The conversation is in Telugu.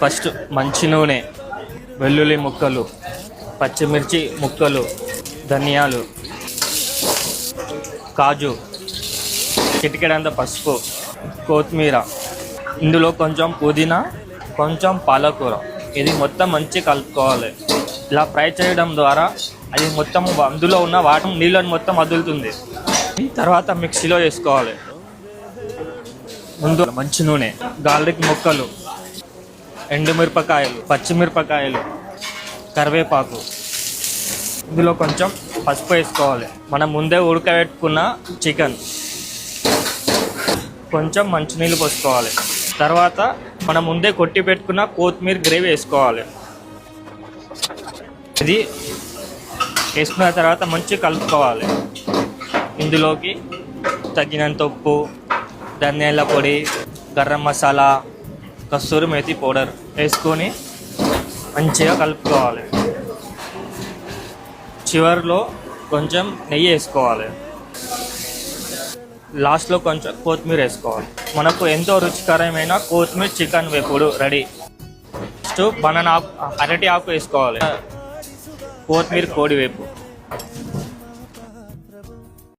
ఫస్ట్ మంచి నూనె, వెల్లుల్లి ముక్కలు, పచ్చిమిర్చి ముక్కలు, ధనియాలు, కాజు, చిటికెడంత పసుపు, కొత్తిమీర, ఇందులో కొంచెం పుదీనా, కొంచెం పాలకూర. ఇది మొత్తం మంచి కలుపుకోవాలి. ఇలా ఫ్రై చేయడం ద్వారా అది మొత్తం అందులో ఉన్న వాటర్ నీళ్ళని మొత్తం వదులుతుంది. తర్వాత మిక్సీలో వేసుకోవాలి. ముందు మంచి నూనె, గార్లిక్ ముక్కలు, ఎండుమిరపకాయలు, పచ్చిమిరపకాయలు, కరివేపాకు, ఇందులో కొంచెం పసుపు వేసుకోవాలి. మనం ముందే ఉడకబెట్టుకున్న చికెన్, కొంచెం మంచినీళ్ళు పోసుకోవాలి. తర్వాత మనం ముందే కొట్టి పెట్టుకున్న కొత్తిమీర గ్రేవీ వేసుకోవాలి. ఇది వేసుకున్న తర్వాత మంచిగా కలుపుకోవాలి. ఇందులోకి తగినంత ఉప్పు, ధనియాల పొడి, గరం మసాలా, కస్తూరి మేతి పౌడర్ వేసుకొని మంచిగా కలుపుకోవాలి. చివరిలో కొంచెం నెయ్యి వేసుకోవాలి. లాస్ట్లో కొంచెం కొత్తిమీర వేసుకోవాలి. మనకు ఎంతో రుచికరమైన కొత్తిమీర చికెన్ వేపుడు రెడీ. నెక్స్ట్ బనానా ఆకు, అరటి ఆకు వేసుకోవాలి. కొత్తిమీర కోడి వేపు.